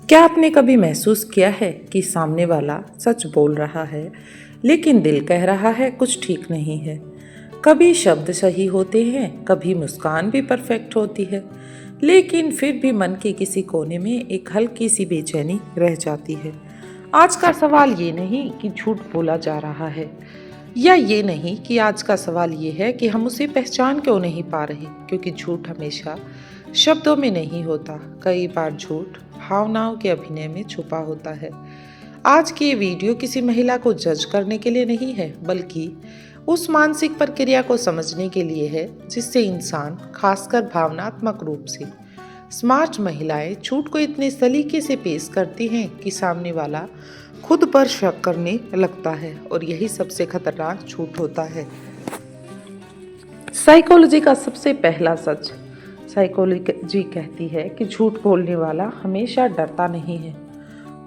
क्या आपने कभी महसूस किया है कि सामने वाला सच बोल रहा है लेकिन दिल कह रहा है कुछ ठीक नहीं है। कभी शब्द सही होते हैं, कभी मुस्कान भी परफेक्ट होती है, लेकिन फिर भी मन के किसी कोने में एक हल्की सी बेचैनी रह जाती है। आज का सवाल ये नहीं कि झूठ बोला जा रहा है, या ये नहीं कि आज का सवाल ये है कि हम उसे पहचान क्यों नहीं पा रहे, क्योंकि झूठ हमेशा शब्दों में नहीं होता। कई बार झूठ भावनाओं के अभिनय में छुपा होता है। आज की ये वीडियो किसी महिला को जज करने के लिए नहीं है, बल्कि उस मानसिक प्रक्रिया को समझने के लिए है जिससे इंसान, खासकर भावनात्मक रूप से स्मार्ट महिलाएं, झूठ को इतने सलीके से पेश करती हैं कि सामने वाला खुद पर शक करने लगता है, और यही सबसे खतरनाक झूठ होता है। साइकोलॉजी का सबसे पहला सच। साइकोलॉजी कहती है कि झूठ बोलने वाला हमेशा डरता नहीं है,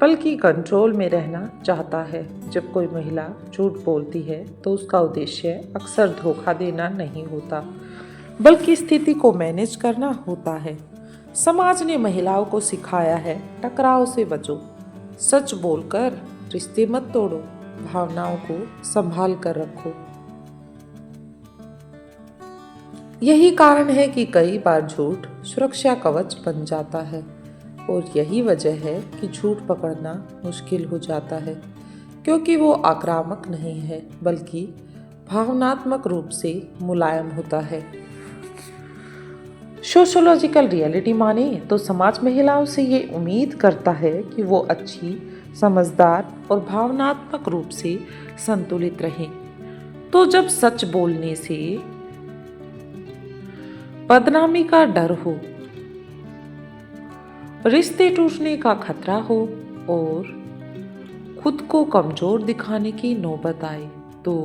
बल्कि कंट्रोल में रहना चाहता है। जब कोई महिला झूठ बोलती है तो उसका उद्देश्य अक्सर धोखा देना नहीं होता, बल्कि स्थिति को मैनेज करना होता है। समाज ने महिलाओं को सिखाया है, टकराव से बचो, सच बोलकर रिश्ते मत तोड़ो, भावनाओं को संभाल कर रखो। यही कारण है कि कई बार झूठ सुरक्षा कवच बन जाता है, और यही वजह है कि झूठ पकड़ना मुश्किल हो जाता है, क्योंकि वो आक्रामक नहीं है, बल्कि भावनात्मक रूप से मुलायम होता है। सोशोलॉजिकल रियलिटी माने तो समाज महिलाओं से ये उम्मीद करता है कि वो अच्छी, समझदार और भावनात्मक रूप से संतुलित रहें। तो जब सच बोलने से बदनामी का डर हो, रिश्ते टूटने का खतरा हो और खुद को कमजोर दिखाने की नौबत आए, तो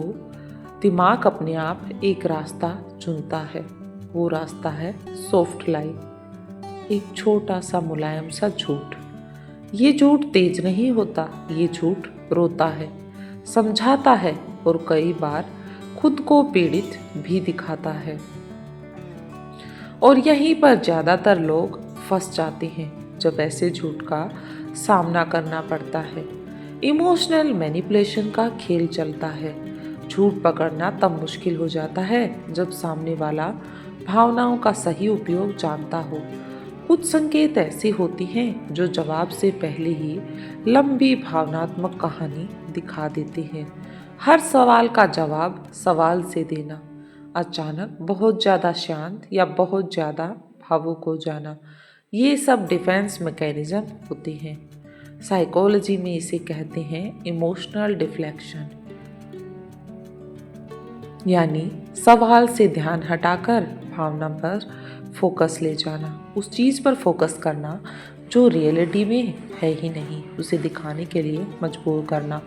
दिमाग अपने आप एक रास्ता चुनता है। वो रास्ता है सॉफ्ट लाई, एक छोटा सा मुलायम सा झूठ। ये झूठ तेज नहीं होता, ये झूठ रोता है, समझाता है और कई बार खुद को पीड़ित भी दिखाता है। और यहीं पर ज़्यादातर लोग फंस जाते हैं जब ऐसे झूठ का सामना करना पड़ता है। इमोशनल मैनिपुलेशन का खेल चलता है। झूठ पकड़ना तब मुश्किल हो जाता है जब सामने वाला भावनाओं का सही उपयोग जानता हो। कुछ संकेत ऐसे होती हैं जो जवाब से पहले ही लंबी भावनात्मक कहानी दिखा देते हैं। हर सवाल का जवाब सवाल से देना, अचानक बहुत ज़्यादा शांत या बहुत ज़्यादा भावुक हो जाना, ये सब डिफेंस मैकेनिज्म होते हैं। साइकोलॉजी में इसे कहते हैं इमोशनल डिफ्लेक्शन, यानी सवाल से ध्यान हटाकर भावना पर फोकस ले जाना, उस चीज़ पर फोकस करना जो रियलिटी में है ही नहीं, उसे दिखाने के लिए मजबूर करना।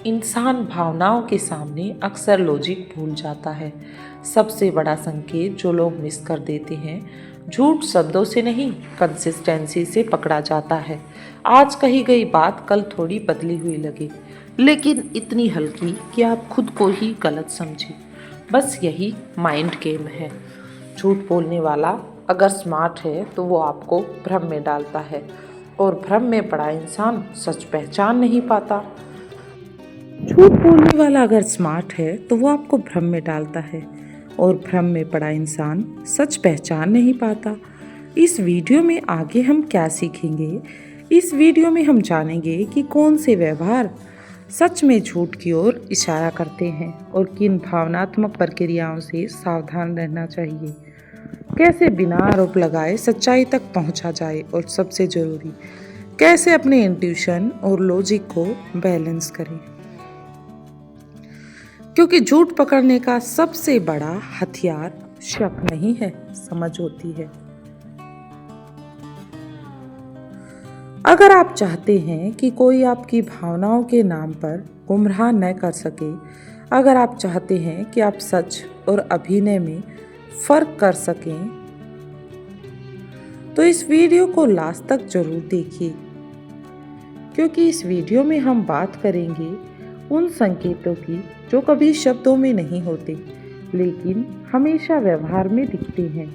इंसान भावनाओं के सामने अक्सर लॉजिक भूल जाता है। सबसे बड़ा संकेत जो लोग मिस कर देते हैं, झूठ शब्दों से नहीं, कंसिस्टेंसी से पकड़ा जाता है। आज कही गई बात कल थोड़ी बदली हुई लगे, लेकिन इतनी हल्की कि आप खुद को ही गलत समझे। बस यही माइंड गेम है। झूठ बोलने वाला अगर स्मार्ट है तो वो आपको भ्रम में डालता है, और भ्रम में पड़ा इंसान सच पहचान नहीं पाता। झूठ बोलने वाला अगर स्मार्ट है तो वो आपको भ्रम में डालता है, और भ्रम में पड़ा इंसान सच पहचान नहीं पाता। इस वीडियो में आगे हम क्या सीखेंगे? इस वीडियो में हम जानेंगे कि कौन से व्यवहार सच में झूठ की ओर इशारा करते हैं, और किन भावनात्मक प्रक्रियाओं से सावधान रहना चाहिए। कैसे बिना आरोप लगाए सच्चाई तक पहुंचा जाए, और सबसे ज़रूरी, कैसे अपने इंट्यूशन और लॉजिक को बैलेंस करें, क्योंकि झूठ पकड़ने का सबसे बड़ा हथियार शक नहीं है, समझ होती है। अगर आप चाहते हैं कि कोई आपकी भावनाओं के नाम पर गुमराह न कर सके, अगर आप चाहते हैं कि आप सच और अभिनय में फर्क कर सकें, तो इस वीडियो को लास्ट तक जरूर देखिए, क्योंकि इस वीडियो में हम बात करेंगे उन संकेतों की जो कभी शब्दों में नहीं होते, लेकिन हमेशा व्यवहार में दिखते हैं।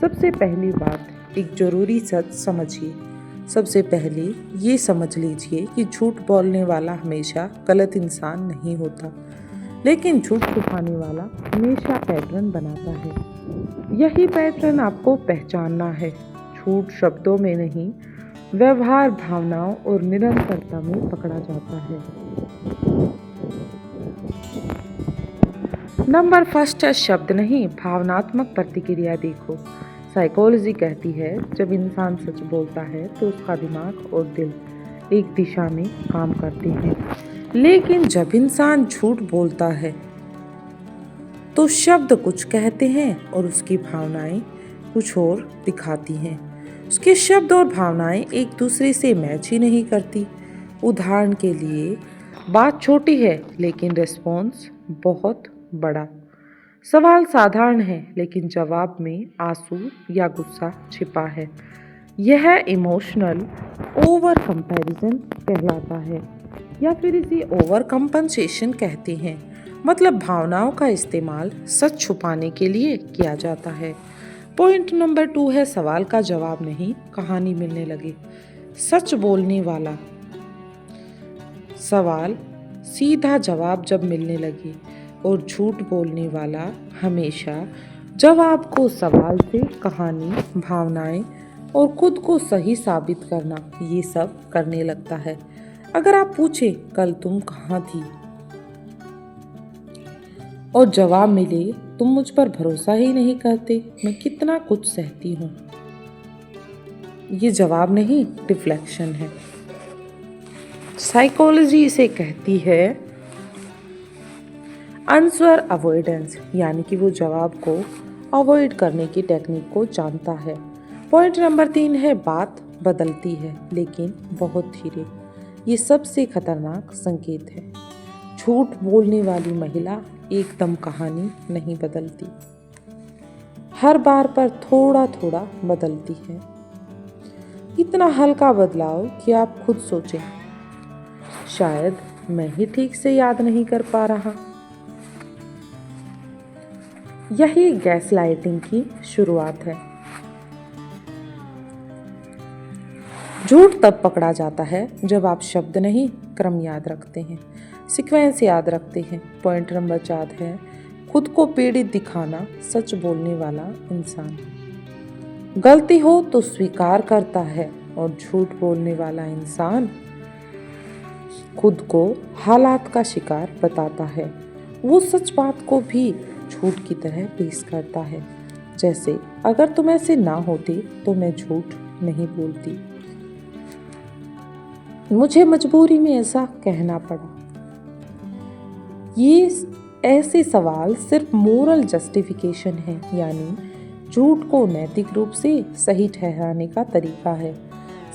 सबसे पहली बात, एक जरूरी सच समझिए। सबसे पहले ये समझ लीजिए कि झूठ बोलने वाला हमेशा गलत इंसान नहीं होता, लेकिन झूठ छुपाने वाला हमेशा पैटर्न बनाता है। यही पैटर्न आपको पहचानना है। झूठ शब्दों में नहीं, व्यवहार, भावनाओं और निरंतरता में पकड़ा जाता है। नंबर फर्स्ट है शब्द नहीं, भावनात्मक प्रतिक्रिया देखो। साइकोलॉजी कहती है जब इंसान सच बोलता है तो उसका दिमाग और दिल एक दिशा में काम करते हैं, लेकिन जब इंसान झूठ बोलता है तो शब्द कुछ कहते हैं और उसकी भावनाएं कुछ और दिखाती हैं। उसके शब्द और भावनाएं एक दूसरे से मैच ही नहीं करती। उदाहरण के लिए, बात छोटी है लेकिन रिस्पॉन्स बहुत बड़ा। सवाल साधारण है लेकिन जवाब में आंसू या गुस्सा छिपा है। यह इमोशनल ओवर कंपैरिजन कहलाता है, या फिर इसे ओवर कंपनसेशन कहते हैं। मतलब भावनाओं का इस्तेमाल सच छुपाने के लिए किया जाता है। पॉइंट नंबर 2 है सवाल का जवाब नहीं, कहानी मिलने लगे। सच बोलने वाला सवाल, सीधा जवाब जब मिलने लगे, और झूठ बोलने वाला हमेशा जवाब को सवाल से कहानी, भावनाएं और खुद को सही साबित करना, ये सब करने लगता है। अगर आप पूछे कल तुम कहाँ थी और जवाब मिले तुम मुझ पर भरोसा ही नहीं करते, मैं कितना कुछ सहती हूँ, ये जवाब नहीं, डिफ्लेक्शन है। साइकोलॉजी इसे कहती है आंसर अवॉइडेंस, यानी कि वो जवाब को अवॉइड करने की टेक्निक को जानता है। पॉइंट नंबर 3 है बात बदलती है लेकिन बहुत धीरे। ये सबसे खतरनाक संकेत है। झूठ बोलने वाली महिला एकदम कहानी नहीं बदलती, हर बार पर थोड़ा थोड़ा बदलती है। इतना हल्का बदलाव कि आप खुद सोचें, शायद मैं ही ठीक से याद नहीं कर पा रहा। यही गैसलाइटिंग की शुरुआत है। झूठ तब पकड़ा जाता है जब आप शब्द नहीं, क्रम याद रखते हैं, सीक्वेंस याद रखते हैं। पॉइंट नंबर 4 है खुद को पीड़ित दिखाना। सच बोलने वाला इंसान गलती हो तो स्वीकार करता है, और झूठ बोलने वाला इंसान खुद को हालात का शिकार बताता है। वो सच बात को भी झूठ की तरह पेश करता है, जैसे अगर तुम ऐसे ना होते तो मैं झूठ नहीं बोलती, मुझे मजबूरी में ऐसा कहना पड़ा। ये ऐसे सवाल सिर्फ मोरल जस्टिफिकेशन है, यानी झूठ को नैतिक रूप से सही ठहराने का तरीका है।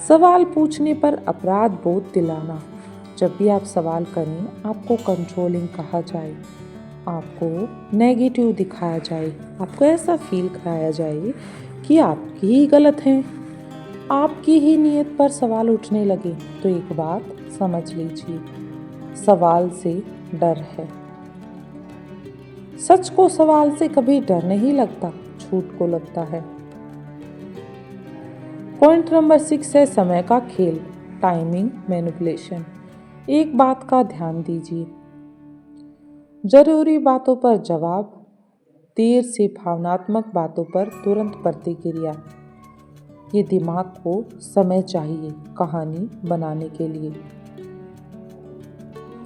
सवाल पूछने पर अपराध बोध दिलाना। जब भी आप सवाल करें, आपको कंट्रोलिंग कहा जाए, आपको नेगेटिव दिखाया जाए, आपको ऐसा फील कराया जाए कि आपकी ही गलत हैं, आपकी ही नीयत पर सवाल उठने लगे, तो एक बात समझ लीजिए, सवाल से डर है। सच को सवाल से कभी डर नहीं लगता, झूठ को लगता है। पॉइंट नंबर 6 है समय का खेल, टाइमिंग मैनिपुलेशन। एक बात का ध्यान दीजिए, जरूरी बातों पर जवाब, देर से भावनात्मक बातों पर तुरंत प्रतिक्रिया। ये दिमाग को समय चाहिए कहानी बनाने के लिए।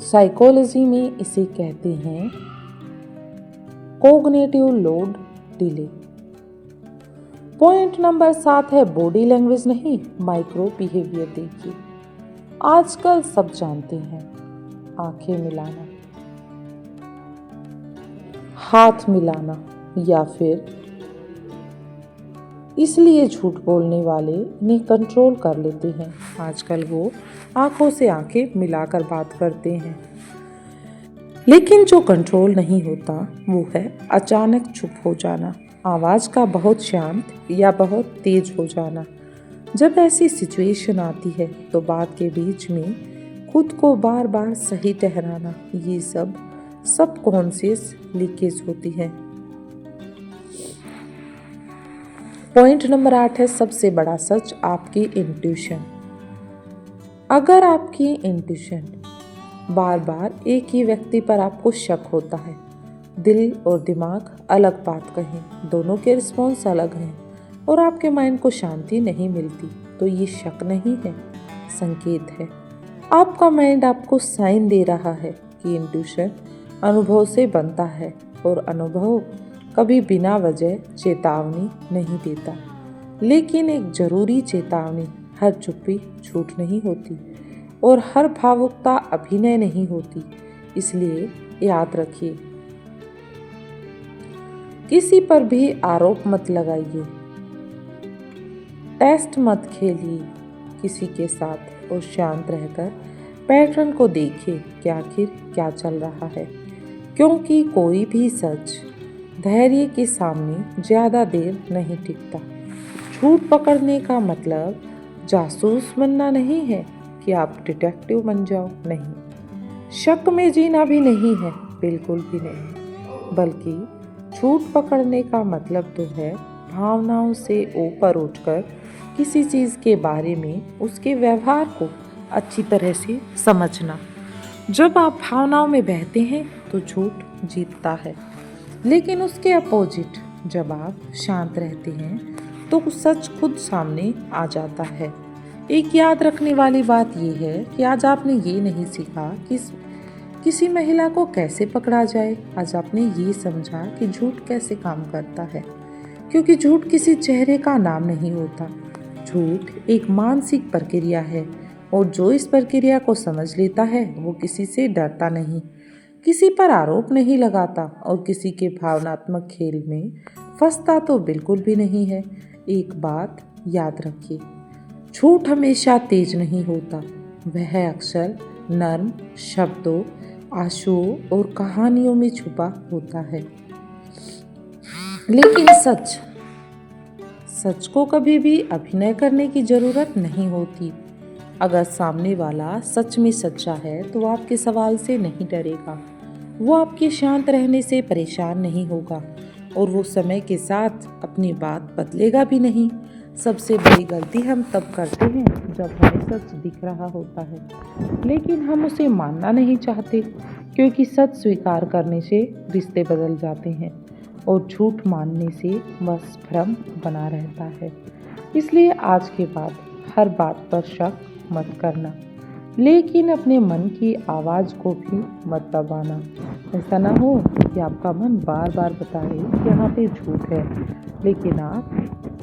साइकोलॉजी में इसे कहते हैं cognitive load delay. Point number 7 है बॉडी लैंग्वेज नहीं, माइक्रो बिहेवियर देखिए। आजकल सब जानते हैं, आंखें मिलाना, हाथ मिलाना, या फिर इसलिए झूठ बोलने वाले इन्हें कंट्रोल कर लेते हैं। आजकल वो आंखों से आंखें मिलाकर बात करते हैं, लेकिन जो कंट्रोल नहीं होता वो है अचानक चुप हो जाना, आवाज का बहुत शांत या बहुत तेज हो जाना। जब ऐसी सिचुएशन आती है तो बात के बीच में खुद को बार बार सही ठहराना, ये सब सबकॉन्शियस लीकेज होती है। पॉइंट नंबर 8 है सबसे बड़ा सच आपकी इंट्यूशन। अगर आपकी इंट्यूशन बार बार एक ही व्यक्ति पर आपको शक होता है, दिल और दिमाग अलग बात कहें, दोनों के रिस्पॉन्स अलग हैं और आपके माइंड को शांति नहीं मिलती, तो ये शक नहीं है, संकेत है। आपका माइंड आपको साइन दे रहा है कि इंट्यूशन अनुभव से बनता है और अनुभव कभी बिना वजह चेतावनी नहीं देता। लेकिन एक जरूरी चेतावनी, हर चुप्पी झूठ नहीं होती और हर भावुकता अभिनय नहीं होती। इसलिए याद रखिए, किसी पर भी आरोप मत लगाइए, टेस्ट मत खेलिए किसी के साथ और शांत रहकर पैटर्न को देखिए कि आखिर क्या चल रहा है। क्योंकि कोई भी सच धैर्य के सामने ज़्यादा देर नहीं टिकता। झूठ पकड़ने का मतलब जासूस बनना नहीं है कि आप डिटेक्टिव बन जाओ, नहीं। शक में जीना भी नहीं है, बिल्कुल भी नहीं। बल्कि झूठ पकड़ने का मतलब तो है भावनाओं से ऊपर उठकर किसी चीज़ के बारे में उसके व्यवहार को अच्छी तरह से समझना। जब आप भावनाओं में बहते हैं तो झूठ जीतता है, लेकिन उसके अपोजिट जब आप शांत रहते हैं तो सच खुद सामने आ जाता है। एक याद रखने वाली बात यह है कि आज आपने ये नहीं सीखा कि किसी महिला को कैसे पकड़ा जाए, आज आपने ये समझा कि झूठ कैसे काम करता है। क्योंकि झूठ किसी चेहरे का नाम नहीं होता, झूठ एक मानसिक प्रक्रिया है और जो इस प्रक्रिया को समझ लेता है वो किसी से डरता नहीं, किसी पर आरोप नहीं लगाता और किसी के भावनात्मक खेल में फंसता तो बिल्कुल भी नहीं है। एक बात याद रखिए, झूठ हमेशा तेज नहीं होता, वह अक्सर नर्म शब्दों, आंसुओं और कहानियों में छुपा होता है। लेकिन सच को कभी भी अभिनय करने की जरूरत नहीं होती। अगर सामने वाला सच में सच्चा है तो आपके सवाल से नहीं डरेगा, वो आपके शांत रहने से परेशान नहीं होगा और वो समय के साथ अपनी बात बदलेगा भी नहीं। सबसे बड़ी गलती हम तब करते हैं जब हमें सच दिख रहा होता है लेकिन हम उसे मानना नहीं चाहते, क्योंकि सच स्वीकार करने से रिश्ते बदल जाते हैं और झूठ मानने से बस भ्रम बना रहता है। इसलिए आज के बाद हर बात पर शक मत करना, लेकिन अपने मन की आवाज़ को भी मत दबाना। ऐसा ना हो कि आपका मन बार बार बताए कि यहाँ पे झूठ है, लेकिन आप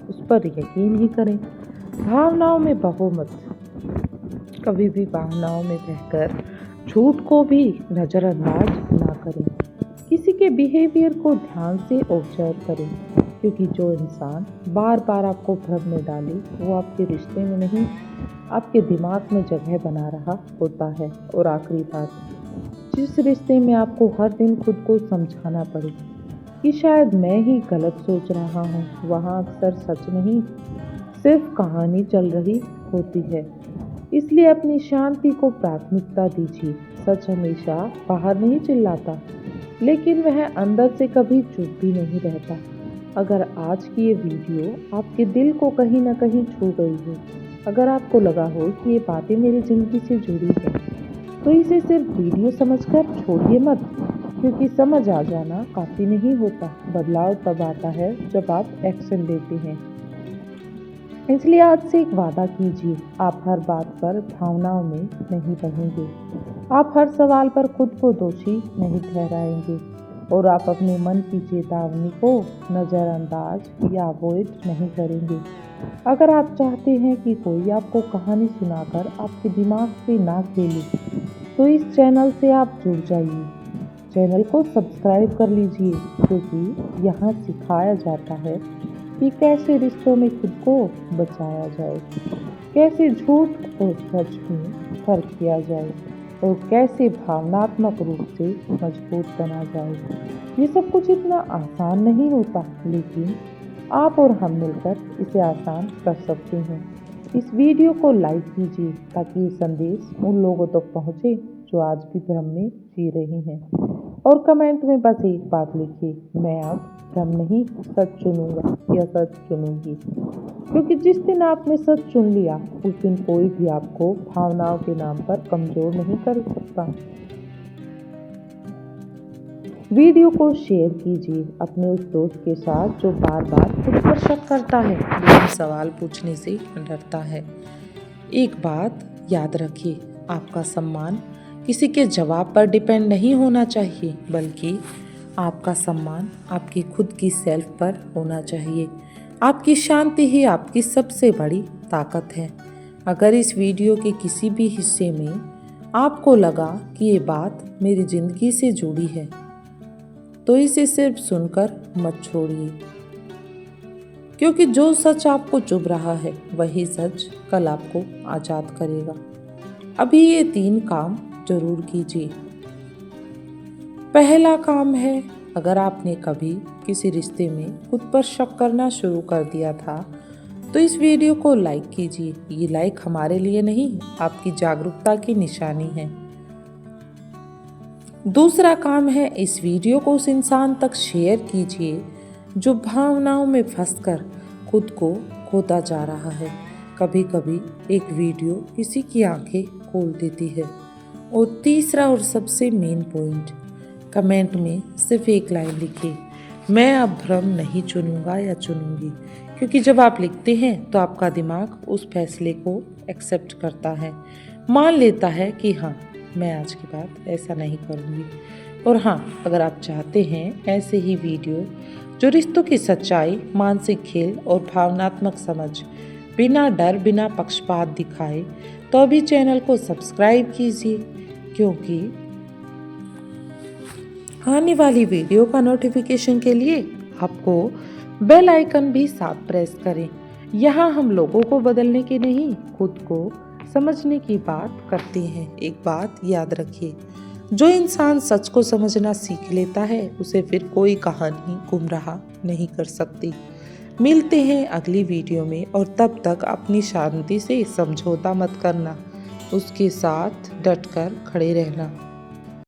उस पर यकीन ही करें। भावनाओं में बहो मत, कभी भी भावनाओं में बहकर झूठ को भी नज़रअंदाज ना करें। किसी के बिहेवियर को ध्यान से ऑब्जर्व करें, क्योंकि जो इंसान बार बार आपको भ्रम में डाले वो आपके रिश्ते में नहीं, आपके दिमाग में जगह बना रहा होता है। और आखिरी बात, जिस रिश्ते में आपको हर दिन खुद को समझाना पड़े कि शायद मैं ही गलत सोच रहा हूँ, वहाँ अक्सर सच नहीं, सिर्फ कहानी चल रही होती है। इसलिए अपनी शांति को प्राथमिकता दीजिए। सच हमेशा बाहर नहीं चिल्लाता, लेकिन वह अंदर से कभी चुप भी नहीं रहता। अगर आज की ये वीडियो आपके दिल को कहीं ना कहीं छू गई हो, अगर आपको लगा हो कि ये बातें मेरी ज़िंदगी से जुड़ी हैं, तो इसे सिर्फ वीडियो समझकर छोड़िए मत, क्योंकि समझ आ जाना काफ़ी नहीं होता। बदलाव तब आता है जब आप एक्शन लेते हैं। इसलिए आज से एक वादा कीजिए, आप हर बात पर भावनाओं में नहीं बहेंगे, आप हर सवाल पर खुद को दोषी नहीं ठहराएंगे और आप अपने मन की चेतावनी को नज़रअंदाज या अवॉइड नहीं करेंगे। अगर आप चाहते हैं कि कोई आपको कहानी सुनाकर आपके दिमाग से ना खेले, तो इस चैनल से आप जुड़ जाइए। चैनल को सब्सक्राइब कर लीजिए, क्योंकि यहाँ सिखाया जाता है कि कैसे रिश्तों में खुद को बचाया जाए, कैसे झूठ और सच में फर्क किया जाए और कैसे भावनात्मक रूप से मजबूत बना जाए। ये सब कुछ इतना आसान नहीं होता, लेकिन आप और हम मिलकर इसे आसान कर सकते हैं। इस वीडियो को लाइक कीजिए ताकि ये संदेश उन लोगों तक पहुँचे जो आज भी भ्रम में जी रहे हैं। और कमेंट में बस एक बात लिखिए, मैं अब भ्रम नहीं, सच चुनूंगा या सच चुनूंगी। क्योंकि जिस दिन आपने सच चुन लिया उस दिन कोई भी आपको भावनाओं के नाम पर कमजोर नहीं कर सकता। वीडियो को शेयर कीजिए अपने उस दोस्त के साथ जो बार बार खुद पर शक करता है लेकिन सवाल पूछने से डरता है। एक बात याद रखिए, आपका सम्मान किसी के जवाब पर डिपेंड नहीं होना चाहिए, बल्कि आपका सम्मान आपकी खुद की सेल्फ पर होना चाहिए। आपकी शांति ही आपकी सबसे बड़ी ताकत है। अगर इस वीडियो के किसी भी हिस्से में आपको लगा कि ये बात मेरी ज़िंदगी से जुड़ी है तो इसे सिर्फ सुनकर मत छोड़िए, क्योंकि जो सच आपको चुभ रहा है वही सच कल आपको आज़ाद करेगा। अभी ये 3 काम जरूर कीजिए। पहला काम है, अगर आपने कभी किसी रिश्ते में खुद पर शक करना शुरू कर दिया था तो इस वीडियो को लाइक कीजिए। ये लाइक हमारे लिए नहीं, आपकी जागरूकता की निशानी है। दूसरा काम है, इस वीडियो को उस इंसान तक शेयर कीजिए जो भावनाओं में फंसकर खुद को खोता जा रहा है। कभी कभी एक वीडियो किसी की आंखें खोल देती है। और तीसरा और सबसे मेन पॉइंट, कमेंट में सिर्फ एक लाइन लिखिए, मैं अब भ्रम नहीं चुनूंगा या चुनूंगी। क्योंकि जब आप लिखते हैं तो आपका दिमाग उस फैसले को एक्सेप्ट करता है, मान लेता है कि हाँ, मैं आज के बाद ऐसा नहीं करूँगी। और हाँ, अगर आप चाहते हैं ऐसे ही वीडियो जो रिश्तों की सच्चाई, मानसिक खेल और भावनात्मक समझ बिना डर बिना पक्षपात दिखाए, तो अभी चैनल को सब्सक्राइब कीजिए, क्योंकि आने वाली वीडियो का नोटिफिकेशन के लिए आपको बेल आइकन भी साथ प्रेस करें। यहाँ हम लोगों को बदलने की नहीं, खुद को समझने की बात करते हैं। एक बात याद रखिए, जो इंसान सच को समझना सीख लेता है उसे फिर कोई कहानी गुमराह नहीं कर सकती। मिलते हैं अगली वीडियो में, और तब तक अपनी शांति से समझौता मत करना, उसके साथ डटकर खड़े रहना।